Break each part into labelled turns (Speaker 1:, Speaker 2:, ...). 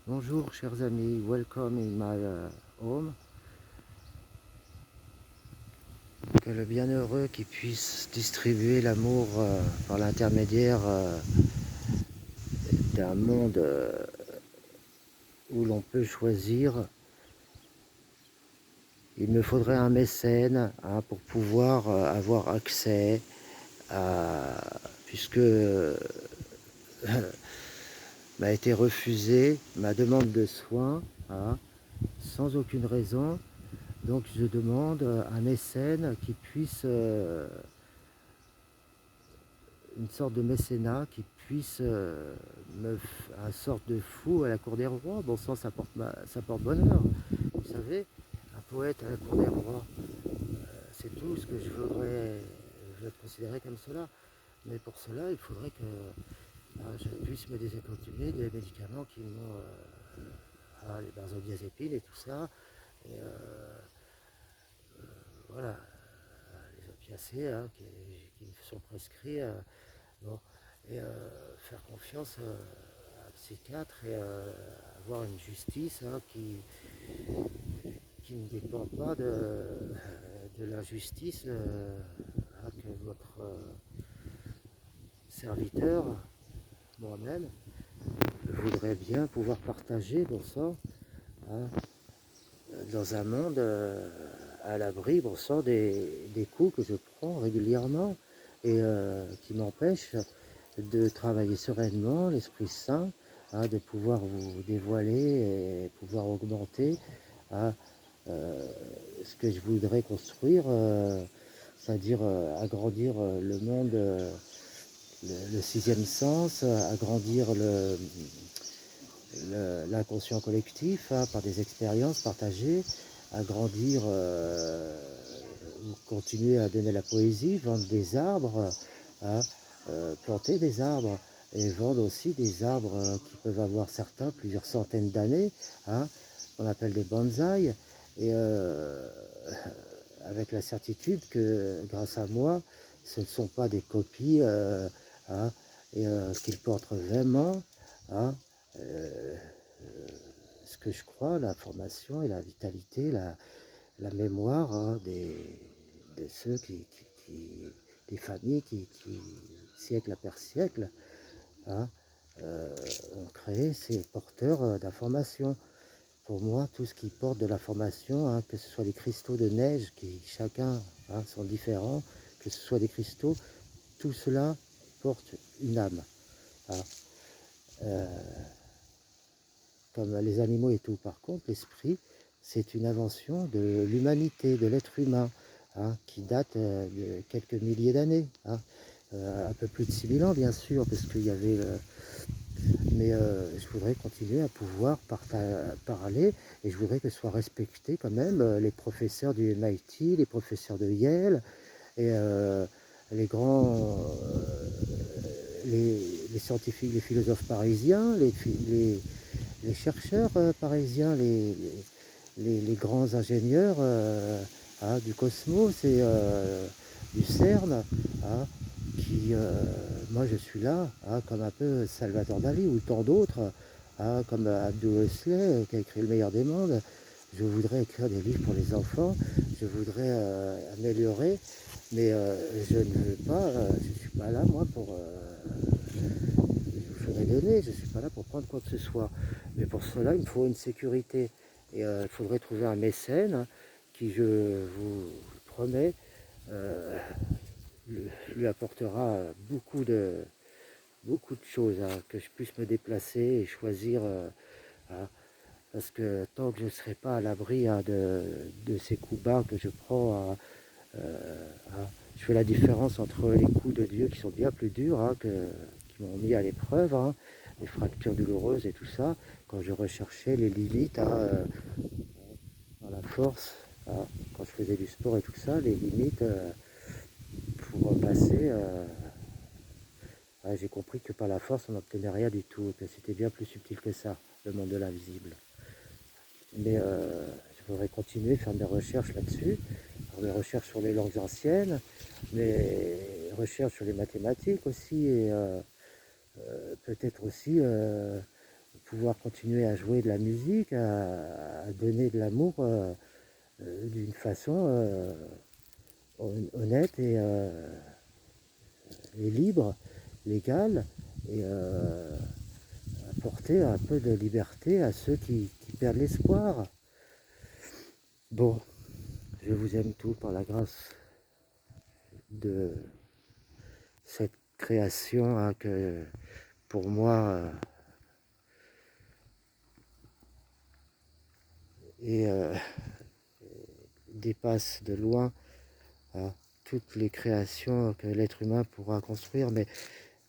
Speaker 1: Bonjour chers amis, welcome in my home. Que le bienheureux qui puisse distribuer l'amour par l'intermédiaire d'un monde où l'on peut choisir. Il me faudrait un mécène pour pouvoir avoir accès à... puisque m'a été refusée ma demande de soins sans aucune raison. Donc je demande un mécène qui puisse, une sorte de mécénat qui puisse un sorte de fou à la cour des rois. Bon sang, ça porte bonheur. Vous savez, un poète à la cour des rois, c'est tout ce que je voudrais considérer comme cela. Mais pour cela, il faudrait que je puisse me désacoutumer des médicaments qui m'ont, les benzodiazépines et tout ça. Et voilà, les opiacés qui me sont prescrits. Bon, et faire confiance à un psychiatre et avoir une justice qui ne dépend pas de l'injustice que votre serviteur, moi-même, voudrait bien pouvoir partager bon sang, dans un monde à l'abri bon sang des coups que je prends régulièrement et qui m'empêchent de travailler sereinement l'Esprit Saint, de pouvoir vous dévoiler et pouvoir augmenter ce que je voudrais construire, c'est-à-dire agrandir le monde, le sixième sens, agrandir l'inconscient collectif par des expériences partagées, agrandir, continuer à donner la poésie, vendre des arbres, planter des arbres et vendre aussi des arbres qui peuvent avoir certains plusieurs centaines d'années, qu'on appelle des bonsaïs, et avec la certitude que grâce à moi, ce ne sont pas des copies, et qu'ils portent vraiment euh, ce que je crois, la formation et la vitalité, la mémoire de ceux des familles qui, siècle après siècle, ont créé ces porteurs d'informations. Pour moi, tout ce qui porte de l'information, que ce soit des cristaux de neige qui chacun sont différents, que ce soit des cristaux, tout cela porte une âme. Comme les animaux et tout. Par contre, l'esprit, c'est une invention de l'humanité, de l'être humain, qui date de quelques milliers d'années. Un peu plus de 6000 ans, bien sûr, parce qu'il y avait... mais je voudrais continuer à pouvoir parler, et je voudrais que soient respectés quand même les professeurs du MIT, les professeurs de Yale, et les grands... les scientifiques, les philosophes parisiens, les chercheurs parisiens, les grands ingénieurs du Cosmos et du CERN, qui, moi je suis là, comme un peu Salvador Dali ou tant d'autres, comme Abdou Huxley qui a écrit Le meilleur des mondes. Je voudrais écrire des livres pour les enfants, je voudrais améliorer, mais je ne veux pas, je ne suis pas là moi pour je voudrais donner, je ne suis pas là pour prendre quoi que ce soit. Mais pour cela, il me faut une sécurité. Et il faudrait trouver un mécène qui, je vous promets, lui apportera beaucoup de choses, que je puisse me déplacer et choisir. Parce que tant que je ne serai pas à l'abri de ces coups bas que je prends, je fais la différence entre les coups de Dieu qui sont bien plus durs, qui m'ont mis à l'épreuve, les fractures douloureuses et tout ça, quand je recherchais les limites dans la force, quand je faisais du sport et tout ça, les limites pour passer. J'ai compris que par la force, on n'obtenait rien du tout, que c'était bien plus subtil que ça, le monde de l'invisible. Mais je voudrais continuer, faire des recherches là-dessus, faire des recherches sur les langues anciennes, des recherches sur les mathématiques aussi, et peut-être aussi pouvoir continuer à jouer de la musique, à donner de l'amour d'une façon honnête et libre, légale, et apporter un peu de liberté à ceux qui perdent l'espoir. Bon, je vous aime tous par la grâce de cette création hein, que pour moi et dépasse de loin hein, toutes les créations que l'être humain pourra construire, mais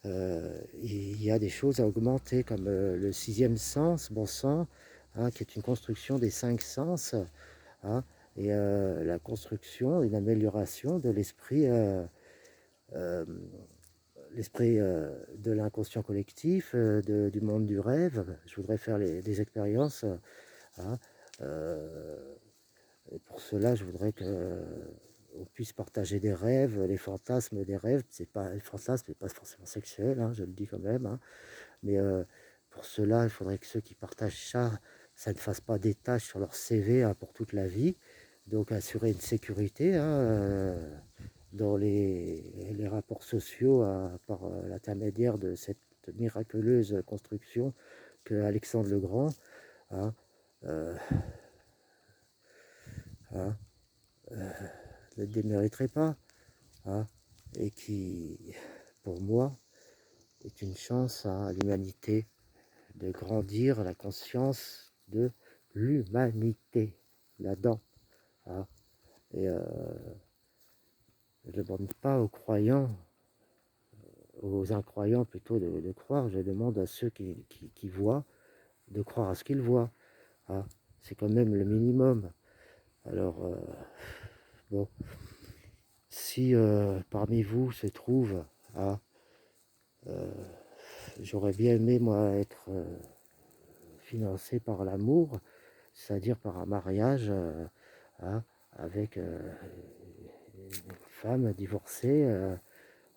Speaker 1: il y a des choses à augmenter comme le sixième sens, bon sang, hein, qui est une construction des cinq sens, hein, et la construction, une amélioration de l'esprit de l'inconscient collectif, du monde du rêve. Je voudrais faire des expériences. Hein, et pour cela, je voudrais qu'on puisse partager des rêves, les fantasmes des rêves. C'est pas, les fantasmes, c'est pas forcément sexuel, hein, je le dis quand même. Hein, mais pour cela, il faudrait que ceux qui partagent ça, ça ne fasse pas des tâches sur leur CV hein, pour toute la vie. Donc assurer une sécurité hein, dans les rapports sociaux par l'intermédiaire de cette miraculeuse construction que Alexandre le Grand hein, hein, ne démériterait pas hein, et qui, pour moi, est une chance à l'humanité de grandir la conscience de l'humanité là-dedans. Hein. Et je ne demande pas aux croyants, aux incroyants plutôt de croire, je demande à ceux qui voient de croire à ce qu'ils voient. Hein. C'est quand même le minimum. Alors, bon, si parmi vous se trouve, hein, j'aurais bien aimé moi être financé par l'amour, c'est-à-dire par un mariage hein, avec une femme divorcée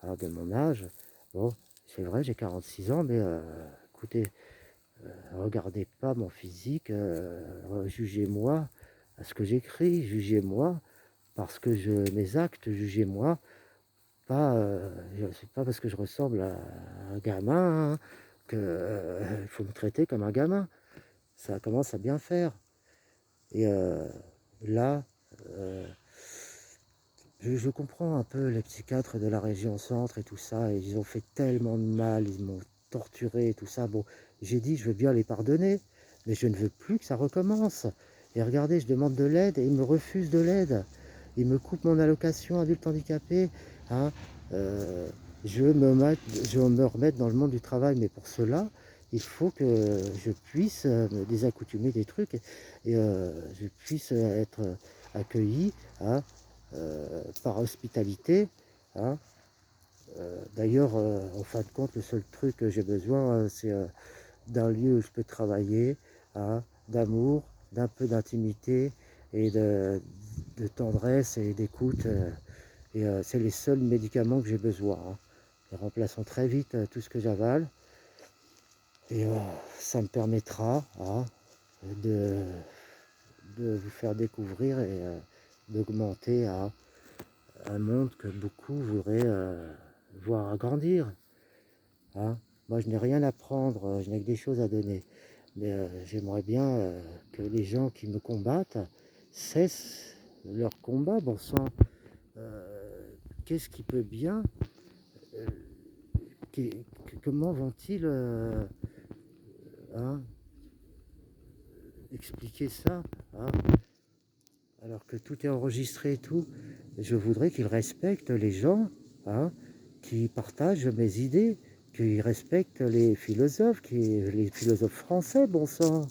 Speaker 1: de mon âge. Bon, c'est vrai, j'ai 46 ans, mais écoutez, regardez pas mon physique, jugez-moi à ce que j'écris, jugez-moi parce que mes actes, jugez-moi pas, c'est pas parce que je ressemble à un gamin hein, que faut me traiter comme un gamin. Ça commence à bien faire. Et là, je comprends un peu les psychiatres de la région centre et tout ça, et ils ont fait tellement de mal, ils m'ont torturé et tout ça. Bon, j'ai dit, je veux bien les pardonner, mais je ne veux plus que ça recommence. Et regardez, je demande de l'aide et ils me refusent de l'aide. Ils me coupent mon allocation adulte handicapé. Hein. Je veux me remettre dans le monde du travail, mais pour cela, il faut que je puisse me désaccoutumer des trucs et je puisse être accueilli hein, par hospitalité. Hein. D'ailleurs, en fin de compte, le seul truc que j'ai besoin, c'est d'un lieu où je peux travailler, hein, d'amour, d'un peu d'intimité et de tendresse et d'écoute. Et c'est les seuls médicaments que j'ai besoin. Hein. Ils remplaceront très vite tout ce que j'avale. Et ça me permettra hein, de, de vous faire découvrir et d'augmenter à un monde que beaucoup voudraient voir agrandir. Hein. Moi, je n'ai rien à prendre, je n'ai que des choses à donner. Mais j'aimerais bien que les gens qui me combattent cessent leur combat. Bon sang, qu'est-ce qui peut bien comment vont-ils hein, expliquer ça hein, alors que tout est enregistré et tout. Je voudrais qu'ils respectent les gens hein, qui partagent mes idées, qu'ils respectent les philosophes français, bon sang,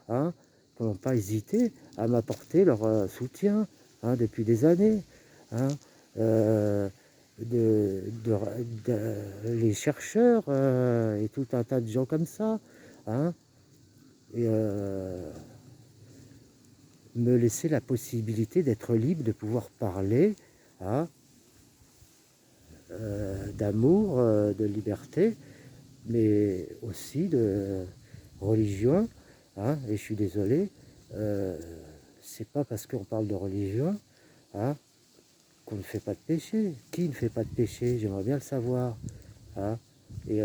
Speaker 1: hein, qui n'ont pas hésité à m'apporter leur soutien hein, depuis des années. Hein, les chercheurs et tout un tas de gens comme ça. Hein, et me laisser la possibilité d'être libre, de pouvoir parler hein, d'amour, de liberté, mais aussi religion, hein, et je suis désolé, euh, c'est pas parce qu'on parle de religion, hein, qu'on ne fait pas de péché. Qui ne fait pas de péché? J'aimerais bien le savoir. Hein. Et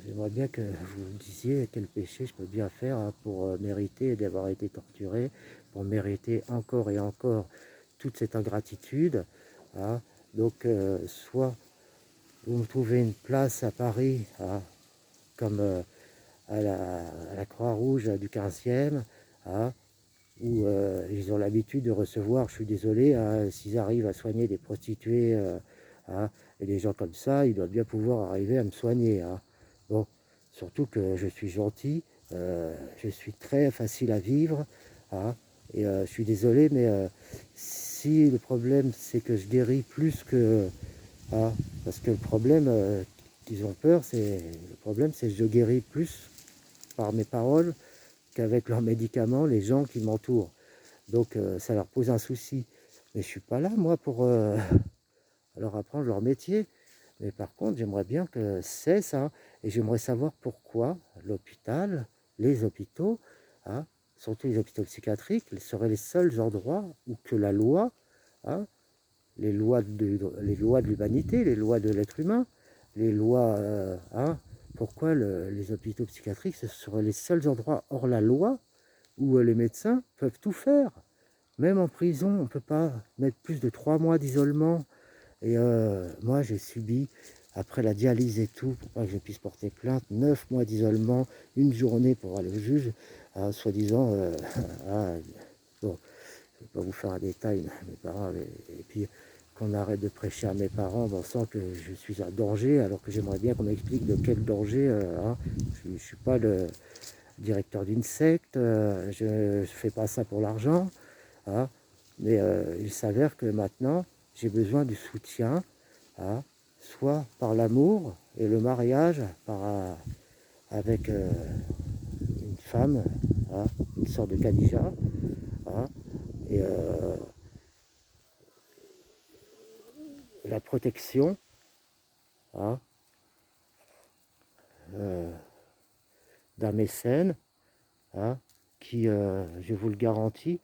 Speaker 1: j'aimerais bien que vous me disiez quel péché je peux bien faire, hein, pour mériter d'avoir été torturé, pour mériter encore et encore toute cette ingratitude. Hein. Donc, soit vous me trouvez une place à Paris, hein, comme à la Croix-Rouge du 15e, hein, où ils ont l'habitude de recevoir, je suis désolé, hein, s'ils arrivent à soigner des prostituées, hein, et des gens comme ça, ils doivent bien pouvoir arriver à me soigner. Hein. Bon, surtout que je suis gentil, je suis très facile à vivre, hein, et je suis désolé, mais si le problème c'est que je guéris plus que... hein, parce que le problème qu'ils ont peur, c'est que je guéris plus par mes paroles qu'avec leurs médicaments, les gens qui m'entourent. Donc ça leur pose un souci. Mais je ne suis pas là, moi, pour leur apprendre leur métier. Mais par contre, j'aimerais bien que c'est ça. Et j'aimerais savoir pourquoi l'hôpital, les hôpitaux, hein, surtout les hôpitaux psychiatriques, seraient les seuls endroits où que la loi, hein, les lois de l'humanité, les lois de l'être humain, les lois... hein, pourquoi les hôpitaux psychiatriques, ce seraient les seuls endroits hors la loi où les médecins peuvent tout faire. Même en prison, on ne peut pas mettre plus de 3 mois d'isolement. Et moi, j'ai subi, après la dialyse et tout, pour pas que je puisse porter plainte, 9 mois d'isolement, une journée pour aller au juge, soi-disant, bon, je ne vais pas vous faire un détail, mes parents, et puis qu'on arrête de prêcher à mes parents, en pensant que je suis un danger, alors que j'aimerais bien qu'on m'explique de quel danger. Hein. Je ne suis pas le directeur d'une secte, je ne fais pas ça pour l'argent. Hein. Mais il s'avère que maintenant, j'ai besoin du soutien, hein, soit par l'amour et le mariage avec une femme, hein, une sorte de Khadija, hein, et la protection, hein, d'un mécène, hein, qui, je vous le garantis,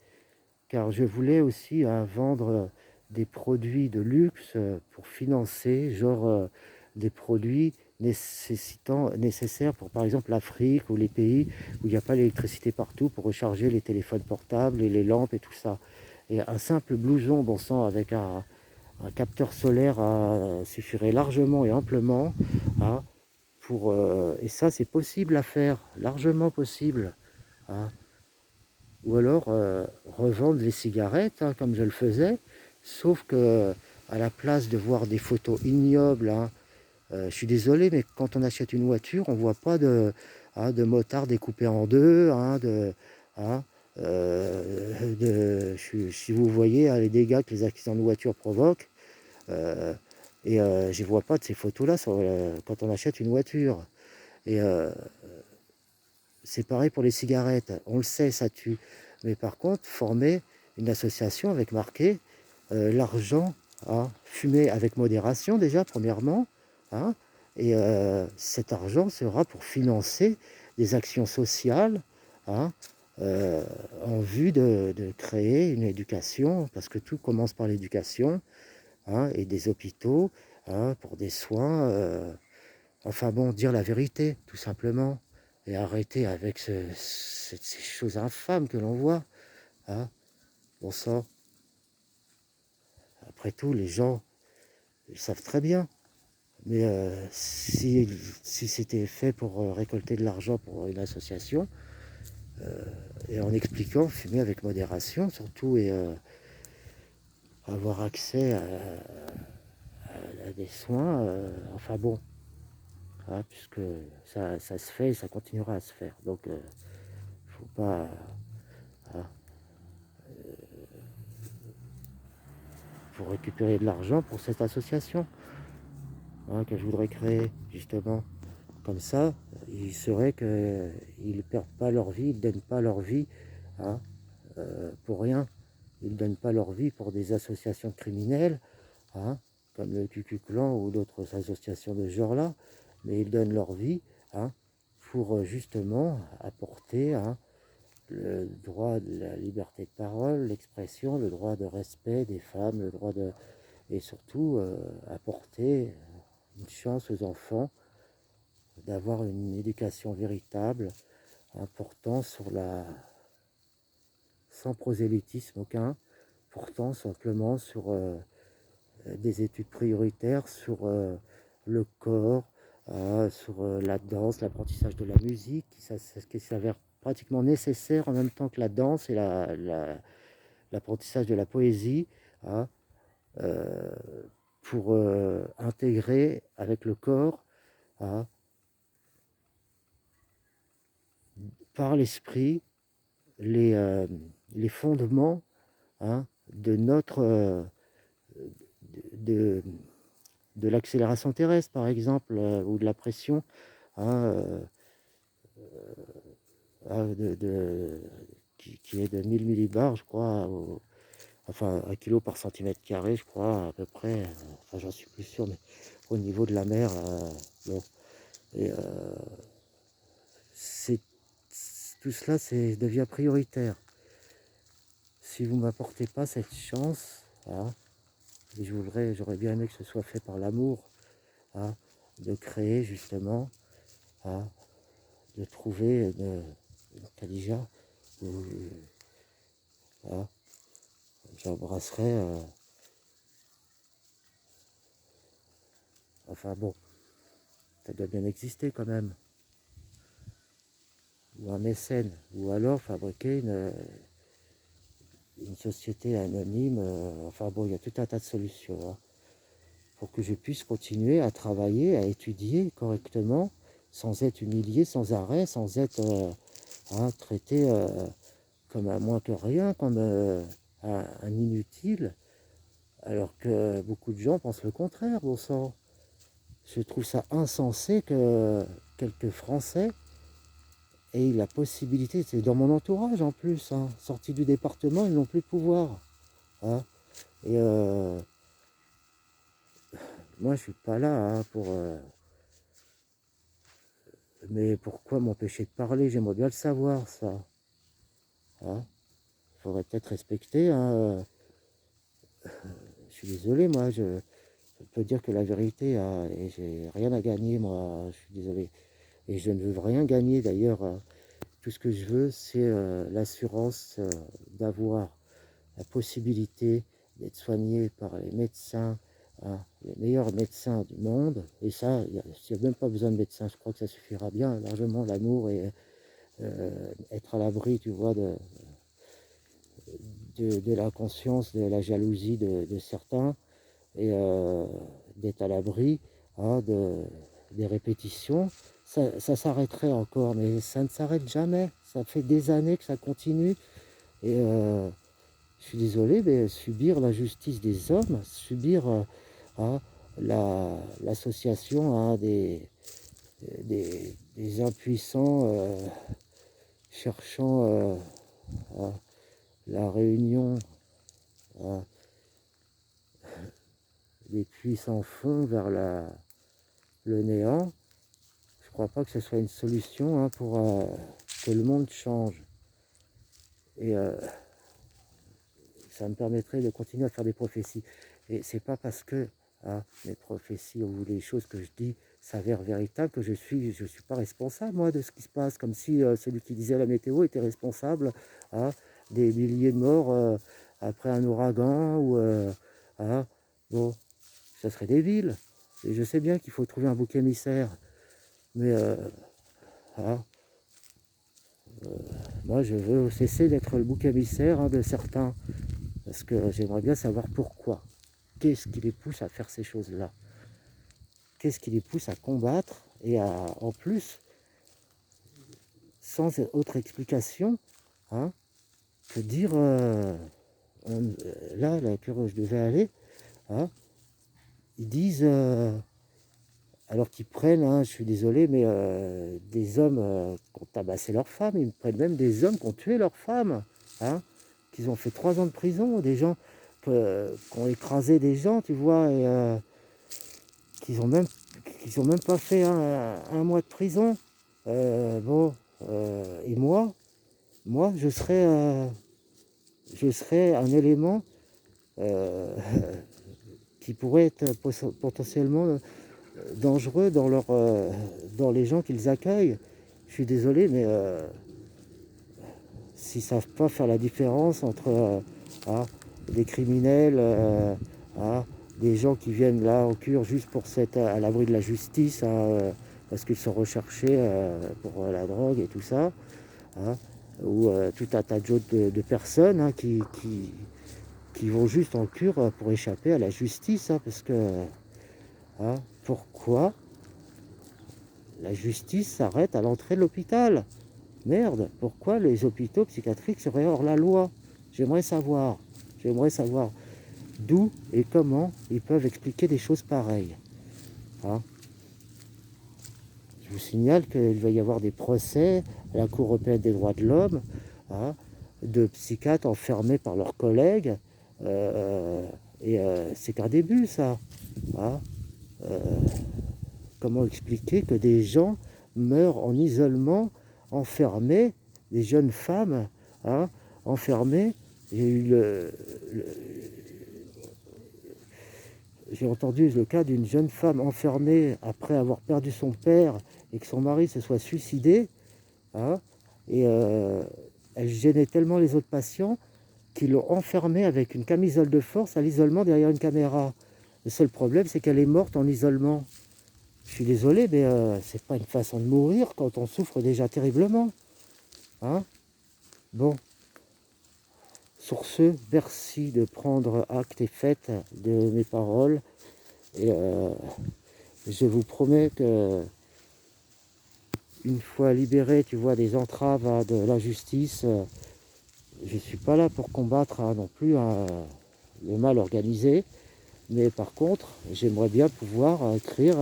Speaker 1: car je voulais aussi, hein, vendre des produits de luxe pour financer, genre des produits nécessaires pour, par exemple, l'Afrique ou les pays où il n'y a pas l'électricité partout, pour recharger les téléphones portables et les lampes et tout ça. Et un simple blouson, bon sang, avec un capteur solaire suffirait largement et amplement, hein, et ça, c'est possible à faire, largement possible. Hein. Ou alors revendre les cigarettes, hein, comme je le faisais, sauf que à la place de voir des photos ignobles, hein, je suis désolé, mais quand on achète une voiture, on ne voit pas hein, de motard découpé en deux, hein, hein, si vous voyez, hein, les dégâts que les accidents de voiture provoquent, euh, et je ne vois pas de ces photos-là quand on achète une voiture. Et c'est pareil pour les cigarettes, on le sait, ça tue. Mais par contre, former une association avec marqué l'argent à fumer avec modération déjà, premièrement, hein, et cet argent sera pour financer des actions sociales, hein, en vue de créer une éducation, parce que tout commence par l'éducation, hein, et des hôpitaux, hein, pour des soins, enfin bon, dire la vérité, tout simplement, et arrêter avec ces choses infâmes que l'on voit. Hein. Bon sang, après tout, les gens, ils savent très bien. Mais si c'était fait pour récolter de l'argent pour une association, et en expliquant, fumer avec modération surtout, et avoir accès à des soins, enfin bon, hein, puisque ça se fait et ça continuera à se faire. Donc, il ne faut pas... Hein, pour récupérer de l'argent pour cette association, hein, que je voudrais créer, justement. Comme ça, il serait qu'ils ne perdent pas leur vie, ils ne donnent pas leur vie, hein, pour rien. Ils ne donnent pas leur vie pour des associations criminelles, hein, comme le Ku Klux Klan ou d'autres associations de ce genre-là, mais ils donnent leur vie, hein, pour justement apporter le droit de la liberté de parole, l'expression, le droit de respect des femmes, le droit de... et surtout apporter une chance aux enfants d'avoir une éducation véritable, portant sur sans prosélytisme aucun, portant simplement sur des études prioritaires, sur le corps, sur la danse, l'apprentissage de la musique, qui s'avère pratiquement nécessaire en même temps que la danse et l'apprentissage de la poésie, hein, euh, pour intégrer avec le corps, hein, par l'esprit, les fondements, hein, de notre de, de l'accélération terrestre, par exemple, ou de la pression, hein, qui est de 1000 millibars, je crois, enfin 1 kilo par centimètre carré, je crois, à peu près, enfin j'en suis plus sûr, mais au niveau de la mer, bon. Et tout cela devient prioritaire. Si vous ne m'apportez pas cette chance, hein, et j'aurais bien aimé que ce soit fait par l'amour, hein, de créer justement, hein, de trouver une Khadija où hein, j'embrasserai, enfin bon, ça doit bien exister quand même, ou un mécène, ou alors fabriquer une société anonyme, enfin bon, il y a tout un tas de solutions, hein, pour que je puisse continuer à travailler, à étudier correctement, sans être humilié sans arrêt, sans être traité comme un moins que rien, comme un inutile, alors que beaucoup de gens pensent le contraire, bon sang. Je trouve ça insensé que quelques Français aient la possibilité, c'est dans mon entourage en plus, hein, sortis du département, ils n'ont plus de pouvoir. Hein, et moi je suis pas là pour... mais pourquoi m'empêcher de parler? J'aimerais bien le savoir, ça. Hein, faudrait peut-être respecter. Hein, je suis désolé, moi, je peux dire que la vérité, et j'ai rien à gagner, moi, je suis désolé. Et je ne veux rien gagner, d'ailleurs. Tout ce que je veux, c'est l'assurance d'avoir la possibilité d'être soigné par les médecins, hein, les meilleurs médecins du monde. Et ça, il n'y a même pas besoin de médecin, je crois que ça suffira bien largement, l'amour et être à l'abri, tu vois, de la conscience, de la jalousie de certains, et d'être à l'abri, hein, des répétitions. Ça s'arrêterait encore, mais ça ne s'arrête jamais. Ça fait des années que ça continue. Et je suis désolé, mais subir la justice des hommes, subir hein, l'association hein, des impuissants cherchant la réunion des puissants fonds vers le néant, je ne crois pas que ce soit une solution hein, pour que le monde change. Et ça me permettrait de continuer à faire des prophéties. Et c'est pas parce que mes prophéties ou les choses que je dis s'avèrent véritables que je suis pas responsable, moi, de ce qui se passe. Comme si celui qui disait la météo était responsable des milliers de morts après un ouragan ou... bon, ça serait débile. Et je sais bien qu'il faut trouver un bouc émissaire. Mais moi, je veux cesser d'être le bouc émissaire de certains. Parce que j'aimerais bien savoir pourquoi. Qu'est-ce qui les pousse à faire ces choses-là? Qu'est-ce qui les pousse à combattre et en plus, sans autre explication, hein, que dire, là que je devais aller, hein, ils disent, alors qu'ils prennent, hein, je suis désolé, mais des hommes qui ont tabassé leurs femmes, ils prennent même des hommes qui ont tué leurs femmes, hein, qu'ils ont fait 3 ans de prison, des gens qui ont écrasé des gens, tu vois, et qu'ils ont même pas fait un mois de prison, Bon, et moi, je serais un élément euh, qui pourrait être potentiellement dangereux dans les gens qu'ils accueillent. Je suis désolé, mais s'ils ne savent pas faire la différence entre ah, des criminels, des gens qui viennent là au cure juste pour s'être à l'abri de la justice, parce qu'ils sont recherchés pour la drogue et tout ça, hein, ou tout un tas de personnes qui vont juste en cure pour échapper à la justice, parce que pourquoi la justice s'arrête à l'entrée de l'hôpital? Merde, pourquoi les hôpitaux psychiatriques seraient hors la loi? J'aimerais savoir. J'aimerais savoir d'où et comment ils peuvent expliquer des choses pareilles. Hein. Je vous signale qu'il va y avoir des procès à la Cour européenne des droits de l'homme, de psychiatres enfermés par leurs collègues. C'est qu'un début, ça. Hein. Comment expliquer que des gens meurent en isolement, enfermés, des jeunes femmes enfermées. J'ai entendu le cas d'une jeune femme enfermée après avoir perdu son père et que son mari se soit suicidé. Hein, et elle gênait tellement les autres patients qu'ils l'ont enfermée avec une camisole de force à l'isolement derrière une caméra. Le seul problème, c'est qu'elle est morte en isolement. Je suis désolé, mais c'est pas une façon de mourir quand on souffre déjà terriblement. Hein. Bon, sur ce, merci de prendre acte et fait de mes paroles. Et je vous promets que une fois libéré, tu vois, des entraves de la justice, je ne suis pas là pour combattre non plus le mal organisé. Mais par contre, j'aimerais bien pouvoir écrire,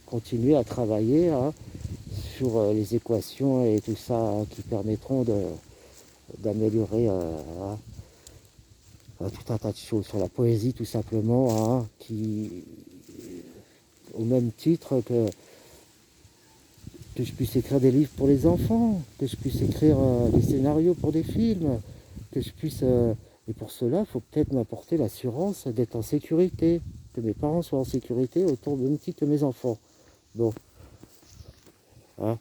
Speaker 1: continuer à travailler sur les équations et tout ça qui permettront d'améliorer tout un tas de choses, sur la poésie tout simplement, qui, au même titre que je puisse écrire des livres pour les enfants, que je puisse écrire des scénarios pour des films, que je puisse... et pour cela, il faut peut-être m'apporter l'assurance d'être en sécurité, que mes parents soient en sécurité autour de même titre que mes enfants. Bon. Hein.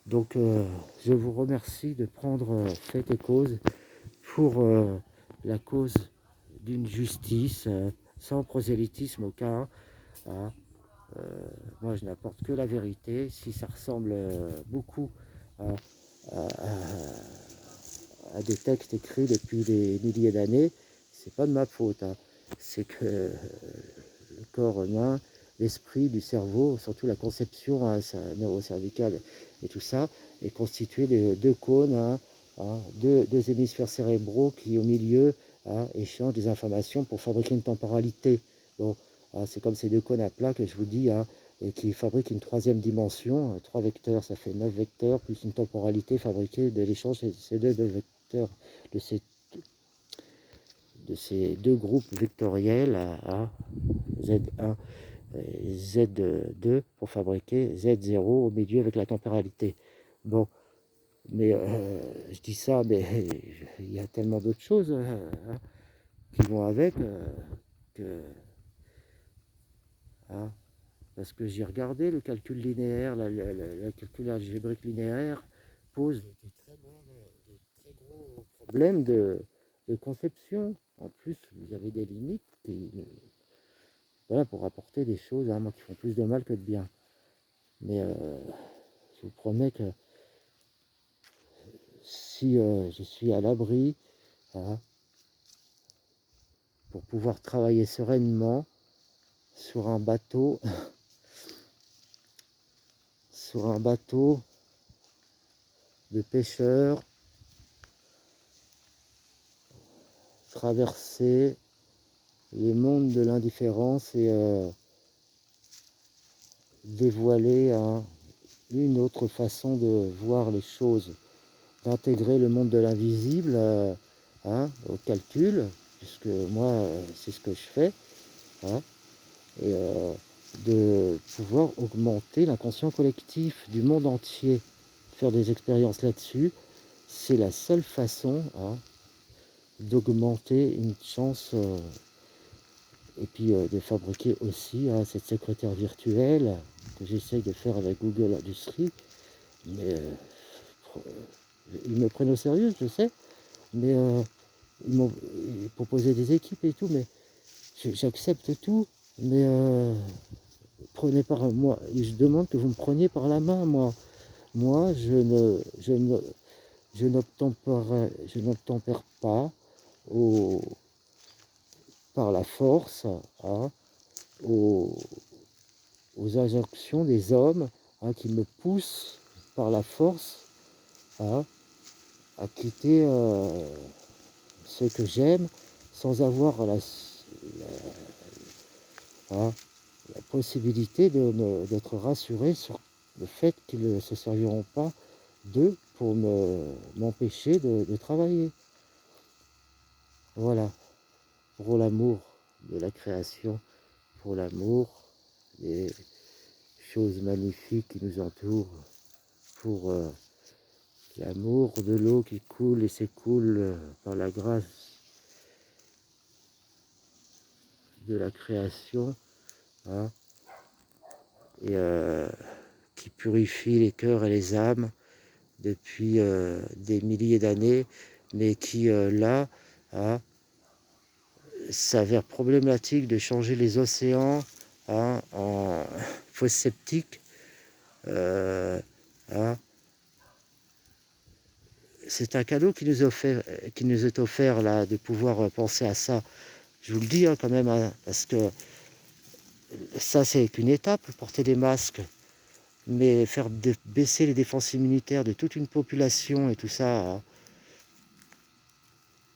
Speaker 1: Donc, je vous remercie de prendre fait et cause pour la cause d'une justice sans prosélytisme aucun. Hein. Moi, je n'apporte que la vérité. Si ça ressemble beaucoup à, à- à des textes écrits depuis des milliers d'années, c'est pas de ma faute. Hein. C'est que le corps humain, l'esprit du cerveau, surtout la conception neurocervicale et tout ça, est constitué de deux cônes, deux hémisphères cérébraux qui, au milieu, échangent des informations pour fabriquer une temporalité. Bon, c'est comme ces deux cônes à plat que je vous dis, et qui fabriquent une troisième dimension. 3 vecteurs, ça fait 9 vecteurs, plus une temporalité fabriquée de l'échange de ces deux vecteurs, de ces deux groupes vectoriels, Z1 et Z2, pour fabriquer Z0 au milieu avec la temporalité. Bon, mais je dis ça, mais il y a tellement d'autres choses qui vont avec que... Hein, parce que j'ai regardé le calcul linéaire, le calcul algébrique linéaire pose des très gros problèmes de conception. En plus, vous avez des limites voilà, pour apporter des choses moi, qui font plus de mal que de bien. Mais je vous promets que si je suis à l'abri, pour pouvoir travailler sereinement sur un bateau, sur un bateau de pêcheurs, traverser les mondes de l'indifférence et dévoiler une autre façon de voir les choses, d'intégrer le monde de l'invisible au calcul, puisque moi c'est ce que je fais, et de pouvoir augmenter l'inconscient collectif du monde entier. Faire des expériences là-dessus, c'est la seule façon d'augmenter une chance et puis de fabriquer aussi cette secrétaire virtuelle que j'essaye de faire avec Google Industries. Mais ils me prennent au sérieux, je sais, mais ils m'ont proposé des équipes et tout, mais j'accepte tout, mais prenez par moi, je demande que vous me preniez par la main, moi je n'obtempère pas au, par la force aux, aux injonctions des hommes qui me poussent par la force à quitter ce que j'aime sans avoir hein, la possibilité d'être rassuré sur le fait qu'ils ne se serviront pas d'eux pour m'empêcher de travailler. Voilà, pour l'amour de la création, pour l'amour des choses magnifiques qui nous entourent, pour l'amour de l'eau qui coule et s'écoule par la grâce de la création, hein, et qui purifie les cœurs et les âmes depuis des milliers d'années, mais qui là s'avère problématique de changer les océans en fosses septiques. Hein. C'est un cadeau qui nous est offert là, de pouvoir penser à ça. Je vous le dis quand même, parce que ça c'est qu'une étape, porter des masques, mais faire baisser les défenses immunitaires de toute une population et tout ça,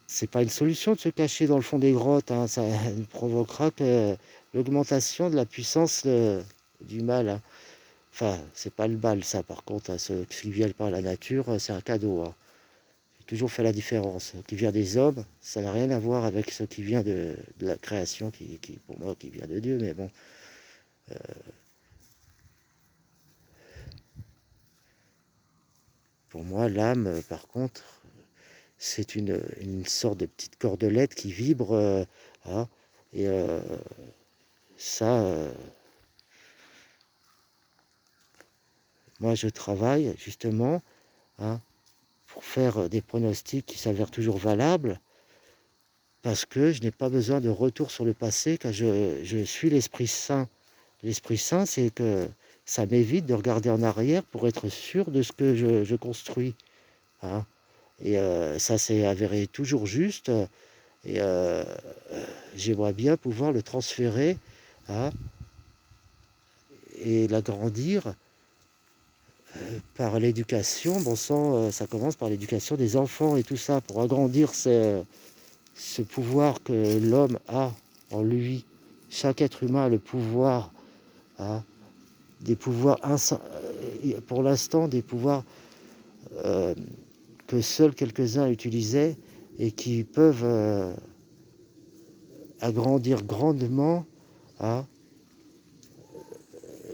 Speaker 1: c'est pas une solution de se cacher dans le fond des grottes, ça ne provoquera que l'augmentation de la puissance du mal. Enfin, c'est pas le mal, ça, par contre, ce qui vient par la nature, c'est un cadeau. J'ai toujours fait la différence. Ce qui vient des hommes, ça n'a rien à voir avec ce qui vient de la création, pour moi, qui vient de Dieu, mais bon. Pour moi, l'âme, par contre, c'est une sorte de petite cordelette qui vibre, et ça, moi, je travaille justement pour faire des pronostics qui s'avèrent toujours valables, parce que je n'ai pas besoin de retour sur le passé, car je suis l'Esprit Saint. L'Esprit Saint, c'est que ça m'évite de regarder en arrière pour être sûr de ce que je construis. Et ça s'est avéré toujours juste, et j'aimerais bien pouvoir le transférer et l'agrandir par l'éducation. Bon sang, ça commence par l'éducation des enfants et tout ça, pour agrandir ce pouvoir que l'homme a en lui. Chaque être humain a le pouvoir, des pouvoirs, pour l'instant, des pouvoirs que seuls quelques-uns utilisaient et qui peuvent agrandir grandement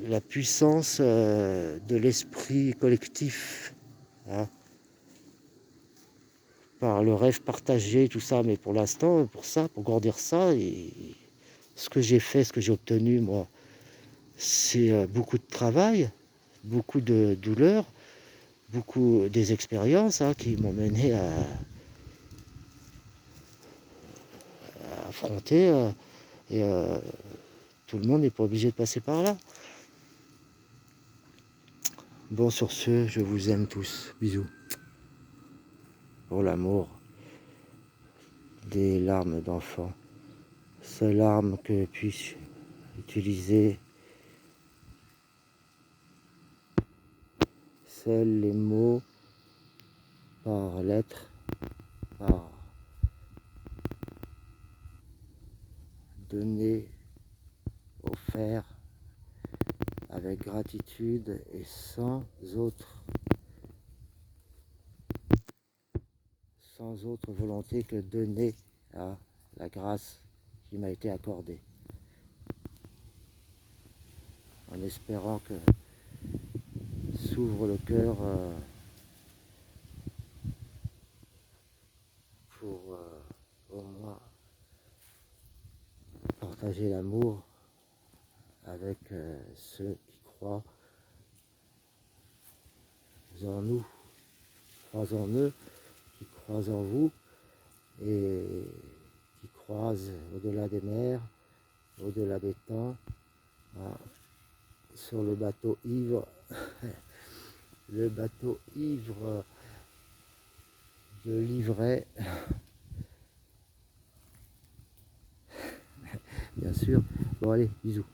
Speaker 1: la puissance de l'esprit collectif, par le rêve partagé, tout ça. Mais pour l'instant, pour grandir ça, et ce que j'ai fait, ce que j'ai obtenu, moi, c'est beaucoup de travail, beaucoup de douleur, beaucoup des expériences qui m'ont mené à affronter, et tout le monde n'est pas obligé de passer par là. Bon, sur ce, je vous aime tous. Bisous. Pour l'amour des larmes d'enfant. Seule arme que puisse utiliser. Seuls les mots par lettre, par donner, offert, avec gratitude et sans autre volonté que donner à la grâce qui m'a été accordée. en espérant que s'ouvre le cœur pour au moins partager l'amour avec ceux qui croient en nous, croient en eux, qui croient en vous et qui croisent au-delà des mers, au-delà des temps, hein, sur le bateau ivre, le bateau ivre de l'ivraie, bien sûr. Bon allez, bisous.